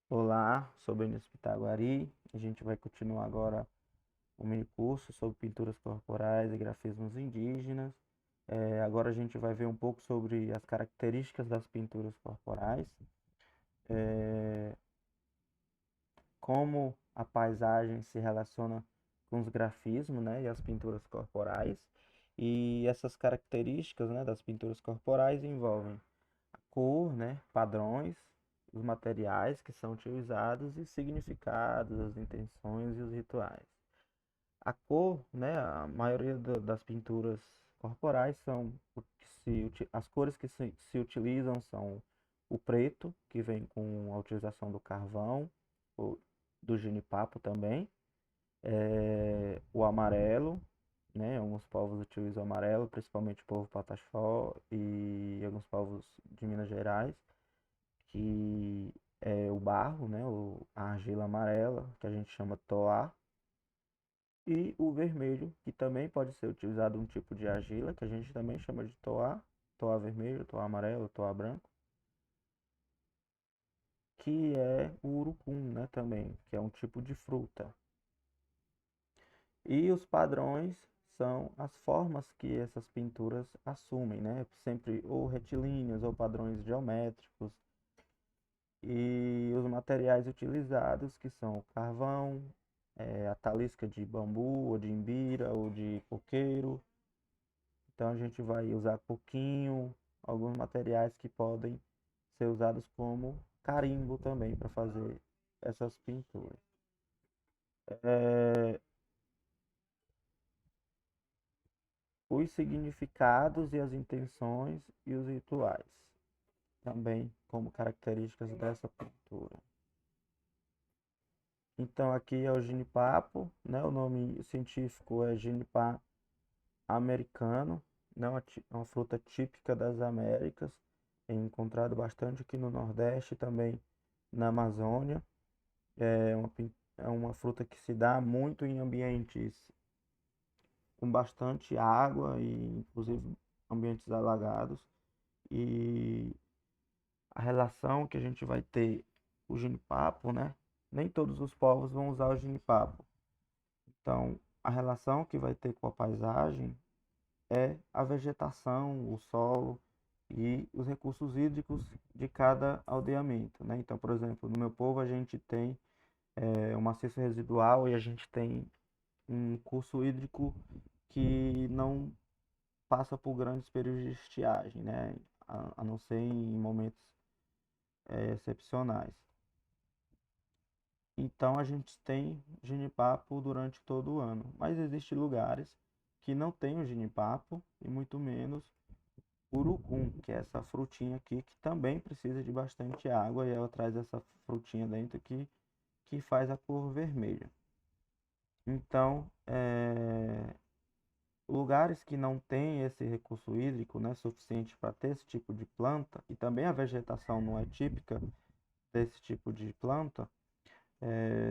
Olá, sou Benício Pitaguari. A gente vai continuar agora o mini curso sobre pinturas corporais e grafismos indígenas. Agora a gente vai ver um pouco sobre as características das pinturas corporais, como a paisagem se relaciona com os grafismos, né, e as pinturas corporais. E essas características, né, das pinturas corporais envolvem a cor, né, padrões, os materiais que são utilizados e significados, as intenções e os rituais. A cor, né, a maioria das pinturas corporais são as cores que se utilizam são o preto, que vem com a utilização do carvão, ou do jenipapo também, o amarelo, né, alguns povos utilizam amarelo, principalmente o povo Pataxó e alguns povos de Minas Gerais, que é o barro, né, a argila amarela, que a gente chama toá, e o vermelho, que também pode ser utilizado um tipo de argila, que a gente também chama de toá, toá vermelho, toá amarelo, toá branco, que é o urucum, né, também, que é um tipo de fruta. E os padrões são as formas que essas pinturas assumem, né, sempre ou retilíneos ou padrões geométricos, e os materiais utilizados, que são o carvão, a talisca de bambu, ou de imbira, ou de coqueiro. Então a gente vai usar coquinho, alguns materiais que podem ser usados como carimbo também para fazer essas pinturas. É, os significados e as intenções e os rituais, também como características dessa pintura. Então aqui é o genipapo, né? O nome científico é Genipa americano, né? Uma fruta típica das Américas, é encontrado bastante aqui no Nordeste, também na Amazônia. É uma fruta que se dá muito em ambientes com bastante água e inclusive ambientes alagados. E a relação que a gente vai ter o genipapo, né? Nem todos os povos vão usar o genipapo. Então, a relação que vai ter com a paisagem é a vegetação, o solo e os recursos hídricos de cada aldeamento, né? Então, por exemplo, no meu povo a gente tem um maciço residual e a gente tem um curso hídrico que não passa por grandes períodos de estiagem, né? A não ser em momentos excepcionais. Então a gente tem genipapo durante todo o ano, mas existem lugares que não tem o genipapo e muito menos urucum, que é essa frutinha aqui que também precisa de bastante água e ela traz essa frutinha dentro que faz a cor vermelha. Então, lugares que não têm esse recurso hídrico, né, suficiente para ter esse tipo de planta, e também a vegetação não é típica desse tipo de planta,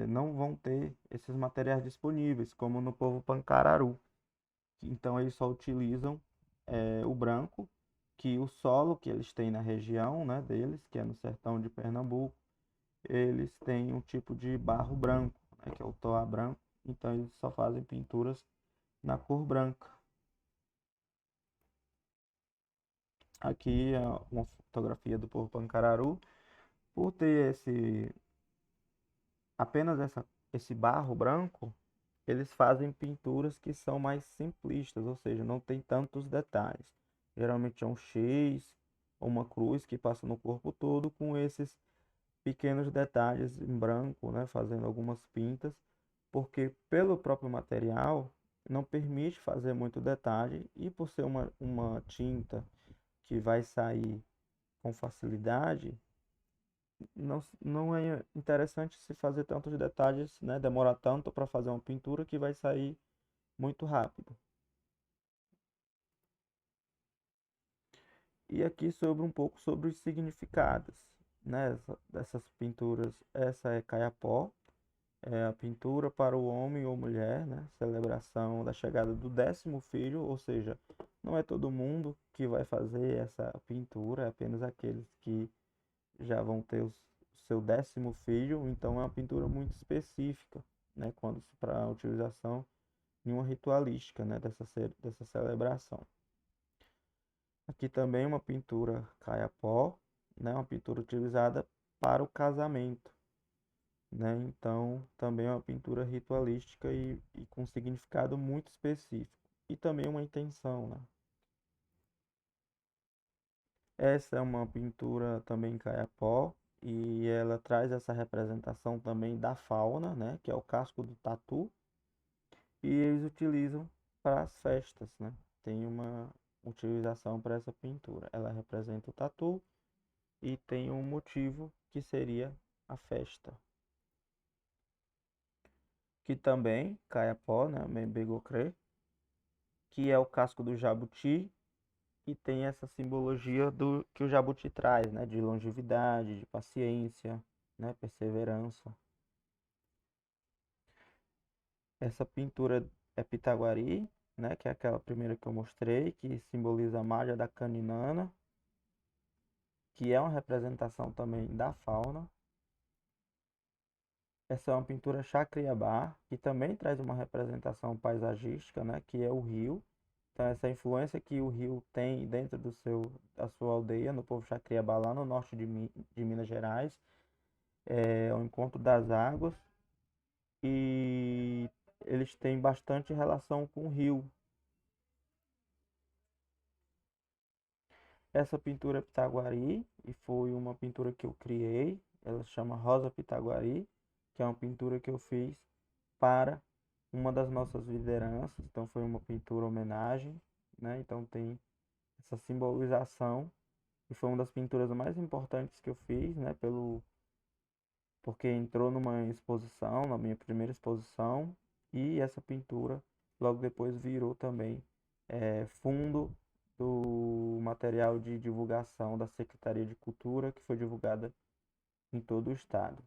não vão ter esses materiais disponíveis, como no povo Pancararu. Então eles só utilizam o branco, que o solo que eles têm na região, né, deles, que é no sertão de Pernambuco, eles têm um tipo de barro branco, né, que é o toa branco. Então eles só fazem pinturas na cor branca. Aqui é uma fotografia do povo Pancararu. Por ter apenas esse barro branco, eles fazem pinturas que são mais simplistas, ou seja, não tem tantos detalhes. Geralmente é um X ou uma cruz que passa no corpo todo com esses pequenos detalhes em branco, né, fazendo algumas pintas, porque pelo próprio material não permite fazer muito detalhe e por ser uma tinta que vai sair com facilidade, não é interessante se fazer tantos detalhes, né, demorar tanto para fazer uma pintura que vai sair muito rápido. E aqui sobre um pouco sobre os significados, né, dessas pinturas. Essa é Kayapó, é a pintura para o homem ou mulher, né, celebração da chegada do 10º filho, ou seja, não é todo mundo que vai fazer essa pintura, é apenas aqueles que já vão ter seu 10º filho, então é uma pintura muito específica, né, quando para utilização em uma ritualística, né, dessa celebração. Aqui também uma pintura caiapó, né, uma pintura utilizada para o casamento, né, então também é uma pintura ritualística e com significado muito específico e também uma intenção, né. Essa é uma pintura também em caiapó e ela traz essa representação também da fauna, né, que é o casco do tatu, e eles utilizam para as festas, né? Tem uma utilização para essa pintura. Ela representa o tatu e tem um motivo que seria a festa. Que também caiapó, né, membegocré, que é o casco do jabuti e tem essa simbologia do que o jabuti traz, né, de longevidade, de paciência, né, perseverança. Essa pintura é Pitaguari, né, que é aquela primeira que eu mostrei, que simboliza a malha da caninana, que é uma representação também da fauna. Essa é uma pintura Chacriabá, que também traz uma representação paisagística, né, que é o rio. Então essa influência que o rio tem dentro da sua aldeia, no povo Chacriabá, lá no norte de Minas Gerais, é o encontro das águas e eles têm bastante relação com o rio. Essa pintura é Pitaguari e foi uma pintura que eu criei. Ela se chama Rosa Pitaguari, que é uma pintura que eu fiz para uma das nossas lideranças. Então foi uma pintura homenagem, né? Então tem essa simbolização e foi uma das pinturas mais importantes que eu fiz, né? Porque entrou numa exposição, na minha primeira exposição, e essa pintura logo depois virou também fundo do material de divulgação da Secretaria de Cultura, que foi divulgada em todo o estado.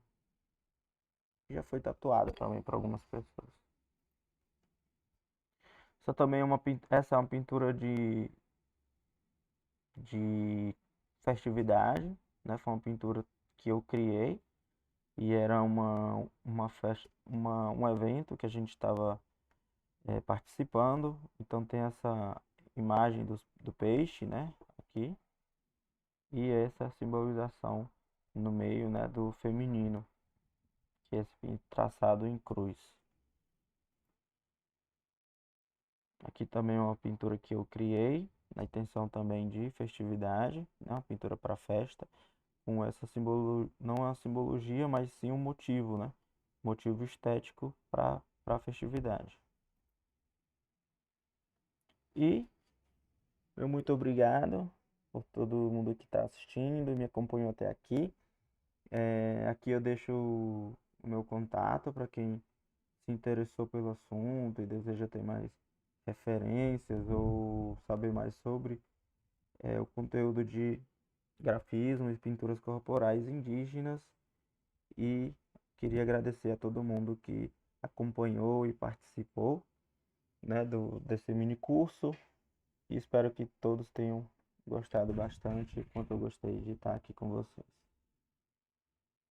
Já foi tatuado também para algumas pessoas. Essa é uma pintura de festividade, né? Foi uma pintura que eu criei e era uma festa, um evento que a gente estava participando. Então tem essa imagem do peixe, né? Aqui. E essa simbolização no meio, né, do feminino, que é esse traçado em cruz. Aqui também é uma pintura que eu criei, na intenção também de festividade, né, uma pintura para festa, com essa simbologia, não é uma simbologia, mas sim um motivo, né? Motivo estético para a festividade. E meu muito obrigado por todo mundo que está assistindo e me acompanhou até aqui. Aqui eu deixo o meu contato para quem se interessou pelo assunto e deseja ter mais referências ou saber mais sobre o conteúdo de grafismo e pinturas corporais indígenas. E queria agradecer a todo mundo que acompanhou e participou, né, desse mini curso e espero que todos tenham gostado bastante, quanto eu gostei de estar aqui com vocês.